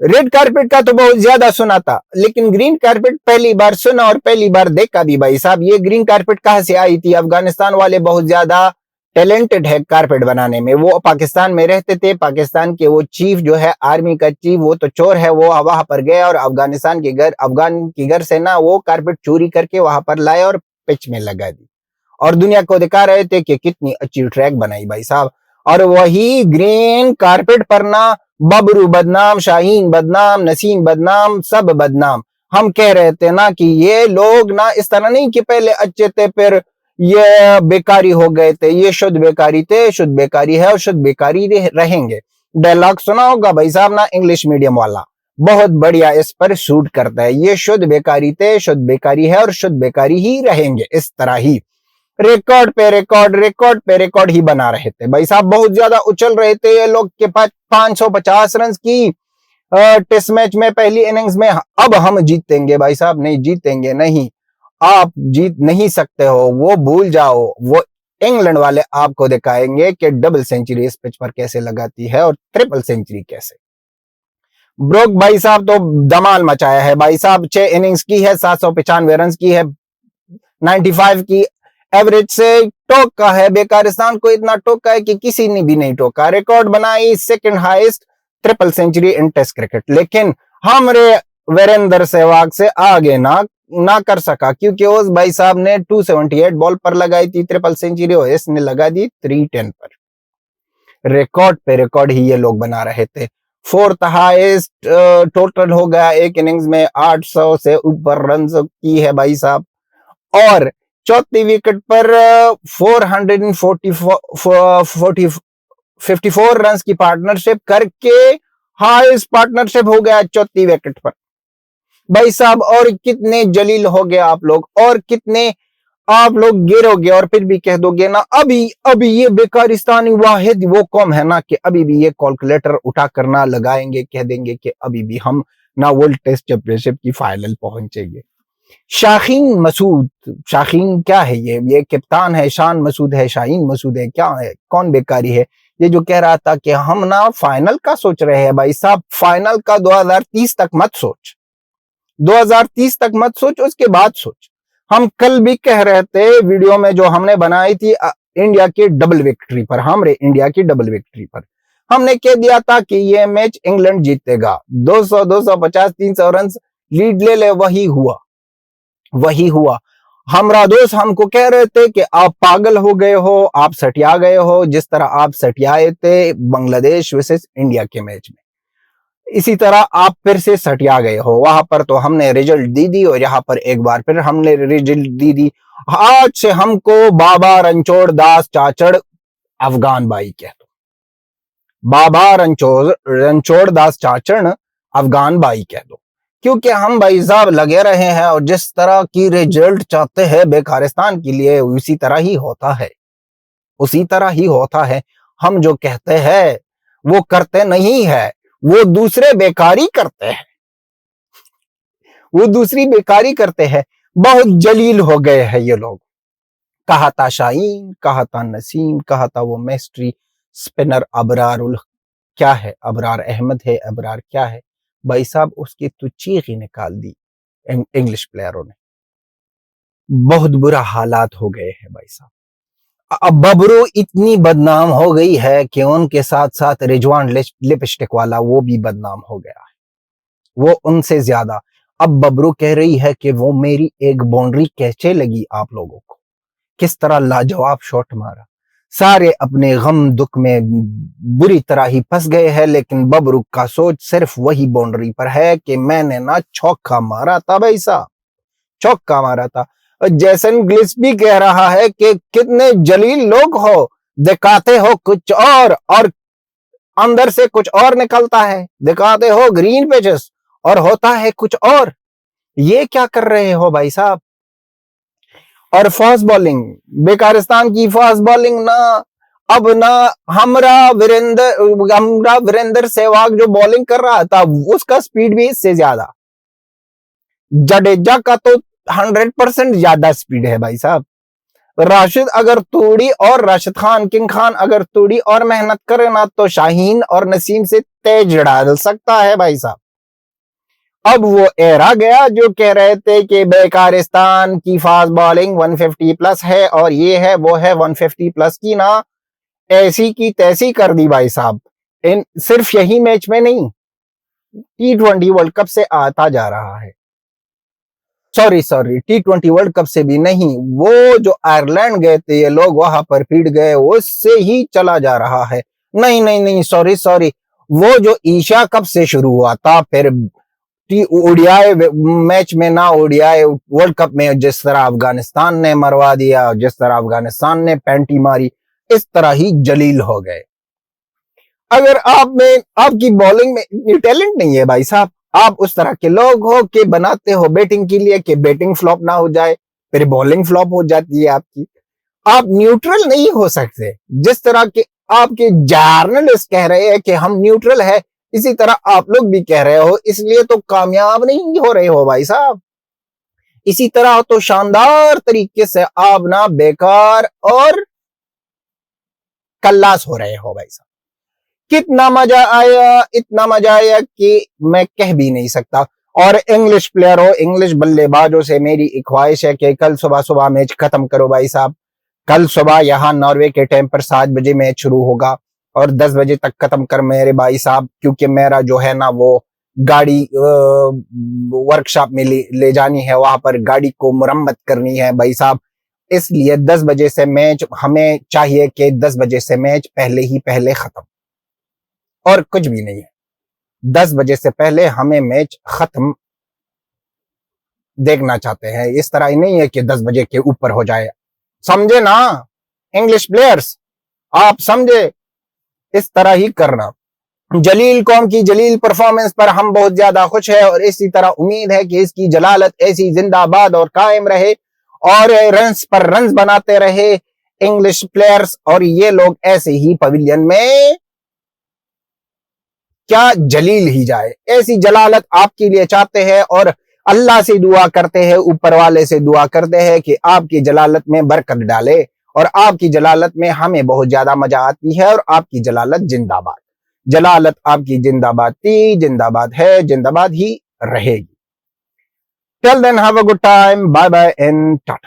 Red carpet का तो बहुत ज्यादा सुना था, लेकिन ग्रीन कारपेट पहली बार सुना और पहली बार देखा भी भाई साहब। ये ग्रीन कारपेट कहां से आई थी? अफगानिस्तान वाले बहुत ज्यादा टैलेंटेड है कारपेट बनाने में। वो पाकिस्तान में रहते थे, पाकिस्तान के वो चीफ जो है, आर्मी का चीफ, वो तो चोर है, वो वहां पर गया और अफगानिस्तान के घर, अफगान के घर से ना वो कारपेट चोरी करके वहां पर लाए और पिच में लगा दी और दुनिया को दिखा रहे थे कि कितनी अच्छी ट्रैक बनाई भाई साहब। और वही ग्रीन कारपेट पर ना बबरू बदनाम, शाहीन बदनाम, नसीम बदनाम, सब बदनाम। हम कह रहे थे ना कि ये लोग ना इस तरह नहीं कि पहले अच्छे थे फिर ये बेकारी हो गए थे। ये शुद्ध बेकारी थे, शुद्ध बेकारी है और शुद्ध बेकारी रहेंगे। डायलॉग सुना होगा भाई साहब ना, इंग्लिश मीडियम वाला, बहुत बढ़िया इस पर सूट करता है। ये शुद्ध बेकारी थे, शुद्ध बेकारी है और शुद्ध बेकारी ही रहेंगे। इस तरह ही रिकॉर्ड पे रिकॉर्ड, रिकॉर्ड पे रिकॉर्ड ही बना रहे थे भाई साहब। बहुत ज्यादा उछल रहे थे ये लोग के पास 550 रन की टेस्ट मैच में पहली इनिंग्स में। अब हम जीतेंगे भाई साहब, नहीं जीतेंगे नहीं, आप जीत नहीं सकते हो, वो भूल जाओ। वो इंग्लैंड वाले आपको दिखाएंगे कि डबल सेंचुरी इस पिच पर कैसे लगाती है और ट्रिपल सेंचुरी कैसे। ब्रोक भाई साहब तो धमाल मचाया है भाई साहब। 6 इनिंग्स की है, 795 रन की है, 95 की एवरेज से टोका है। बेकारिस्तान को इतना टोका है कि किसी ने भी नहीं टोका। रिकॉर्ड बनाई सेकंड हाईएस्ट ट्रिपल सेंचुरी इन टेस्ट क्रिकेट, लेकिन हमरे वीरेंद्र सहवाग से आगे ना कर सका, क्योंकि उस भाई साहब ने 278 बॉल पर लगाई थी ट्रिपल सेंचुरी और इसने लगा दी 310 पर। रिकॉर्ड पे रिकॉर्ड ही ये लोग बना रहे थे। फोर्थ हाईएस्ट टोटल हो गया एक इनिंग्स में, 800 से ऊपर रन की है भाई साहब। और चौथी विकेट पर 454 रन की पार्टनरशिप करके हाईएस्ट पार्टनरशिप हो गया चौथी विकेट पर भाई साहब। और कितने जलील हो गए आप लोग, और कितने आप लोग गिरोगे और फिर भी कह दोगे ना अभी ये बेकारिस्तानी वाहिद वो कौम है ना कि अभी भी ये कैलकुलेटर उठा कर ना लगाएंगे, कह देंगे कि अभी भी हम ना वर्ल्ड टेस्ट चैंपियनशिप की फाइनल पहुंचेंगे। शाहीन मसूद, शाहीन क्या है? ये कप्तान है, शान मसूद है, शाहीन मसूद है, क्या है? कौन बेकारी है? ये जो कह रहा था कि हम ना फाइनल का सोच रहे हैं भाई साहब, फाइनल का 2030 तक मत सोच, 2030 तक मत सोच, उसके बाद सोच। हम कल भी कह रहे थे वीडियो में जो हमने बनाई थी इंडिया की डबल विक्ट्री पर, हमरे इंडिया की डबल विक्ट्री पर हमने कह दिया था कि ये मैच इंग्लैंड जीतेगा, 200 250 300 रन लीड ले ले। वही हुआ, वही हुआ। हमरा दोस्त हमको कह रहे थे कि आप पागल हो गए हो, आप सटिया गए हो, जिस तरह आप सटियाए थे बांग्लादेश वर्सेस इंडिया के मैच में, इसी तरह आप फिर से सटिया गए हो। वहां पर तो हमने रिजल्ट दी दी और यहाँ पर एक बार फिर हमने रिजल्ट दी दी। आज से हमको बाबा रणछोड़ दास चाचड़ अफगान भाई कह दो, बाबा रणछोड़ दास चाचड़ अफगान भाई कह दो, क्योंकि हम भाई साहब लगे रहे हैं और जिस तरह की रिजल्ट चाहते हैं बेकारिस्तान के लिए उसी तरह ही होता है, उसी तरह ही होता है। हम जो कहते हैं वो करते नहीं है, वो दूसरे बेकारी करते हैं, वो दूसरी बेकारी करते हैं। बहुत जलील हो गए हैं ये लोग। कहा था शाहीन, कहा था नसीम, कहा था वो मिस्ट्री स्पिनर अबरारुल, क्या है अबरार अहमद है, अबरार क्या है भाई साहब, उसकी तो चीख ही निकाल दी इंग्लिश प्लेयरों ने। बहुत बुरा हालात हो गए हैं भाई साहब। अब बबरू इतनी बदनाम हो गई है कि उनके साथ साथ रिजवान लिपस्टिक वाला वो भी बदनाम हो गया है, वो उनसे ज्यादा। अब बबरू कह रही है कि वो मेरी एक बाउंड्री कैसे लगी आप लोगों को, किस तरह लाजवाब शॉट मारा। सारे अपने गम दुख में बुरी तरह ही फंस गए हैं, लेकिन बबरू का सोच सिर्फ वही बाउंड्री पर है कि मैंने ना चौका मारा था भाई साहब, चौका मारा था। और जैसन ग्लिस भी कह रहा है कि कितने जलील लोग हो, दिखाते हो कुछ और अंदर से कुछ और निकलता है, दिखाते हो ग्रीन पेजेस और होता है कुछ और। ये क्या कर रहे हो भाई साहब? और फास्ट बॉलिंग, बेकारिस्तान की फास्ट बॉलिंग ना, अब ना हमरा वीरेंद्र सहवाग जो बॉलिंग कर रहा था उसका स्पीड भी इससे ज्यादा, जडेजा का तो 100% ज्यादा स्पीड है भाई साहब। राशिद अगर थोड़ी और राशिद खान किंग खान अगर थोड़ी और मेहनत करे ना तो शाहीन और नसीम से तेज डाल सकता है भाई साहब। अब वो एरा गया जो कह रहे थे कि बेकारिस्तान की फास्ट बॉलिंग 150 प्लस है और ये है वो है 150 प्लस की ना ऐसी की तैसी कर दी भाई साहब। इन सिर्फ यही मैच में नहीं, T20 वर्ल्ड कप से आता जा रहा है। सॉरी T20 वर्ल्ड कप से भी नहीं, वो जो आयरलैंड गए थे ये लोग वहां पर पीट गए उससे ही चला जा रहा है। नहीं सॉरी, वो जो एशिया कप से शुरू हुआ था, फिर ओडीआई मैच में ना ओडीआई वर्ल्ड कप में जिस तरह अफगानिस्तान ने मरवा दिया, जिस तरह अफगानिस्तान ने पेंटी मारी, इस तरह ही जलील हो गए। अगर आप में आपकी बॉलिंग में इतनी टैलेंट नहीं है भाई साहब, आप उस तरह के लोग हो कि बनाते हो बैटिंग के लिए कि बैटिंग फ्लॉप ना हो जाए, फिर बॉलिंग फ्लॉप हो जाती है आपकी। आप न्यूट्रल नहीं हो सकते। जिस तरह के आपके जर्नलिस्ट कह रहे हैं कि हम न्यूट्रल है, इसी तरह आप लोग भी कह रहे हो, इसलिए तो कामयाब नहीं हो रहे हो भाई साहब। इसी तरह तो शानदार तरीके से आप ना बेकार और कल्लास हो रहे हो भाई साहब। कितना मजा आया, इतना मजा आया कि मैं कह भी नहीं सकता। और इंग्लिश प्लेयर हो, इंग्लिश बल्लेबाजों से मेरी एक ख्वाहिश है कि कल सुबह सुबह मैच खत्म करो भाई साहब। कल सुबह यहाँ नॉर्वे के टाइम पर 7 बजे मैच शुरू होगा और 10 बजे तक खत्म कर मेरे भाई साहब, क्योंकि मेरा जो है ना वो गाड़ी वर्कशॉप में ले जानी है, वहां पर गाड़ी को मुरम्मत करनी है भाई साहब। इसलिए 10 बजे से मैच, हमें चाहिए कि 10 बजे से मैच पहले ही पहले खत्म, और कुछ भी नहीं है। 10 बजे से पहले हमें मैच खत्म देखना चाहते हैं। इस तरह ही नहीं है कि 10 बजे के ऊपर हो जाए, समझे ना इंग्लिश प्लेयर्स, आप समझे, इस तरह ही करना। जलील कौम की जलील परफॉर्मेंस पर हम बहुत ज्यादा खुश है और इसी तरह उम्मीद है कि इसकी जलालत ऐसी जिंदाबाद और कायम रहे और रन्स पर रन्स बनाते रहे इंग्लिश प्लेयर्स, और ये लोग ऐसे ही पवेलियन में क्या जलील ही जाए। ऐसी जलालत आपके लिए चाहते हैं और अल्लाह से दुआ करते हैं, ऊपर वाले से दुआ करते हैं कि आपकी जलालत में बरकत डाले, और आपकी जलालत में हमें बहुत ज्यादा मजा आती है, और आपकी जलालत जिंदाबाद। जलालत आपकी जिंदाबाद थी, जिंदाबाद है, जिंदाबाद ही रहेगी। Till then have a good time, bye bye and Tata.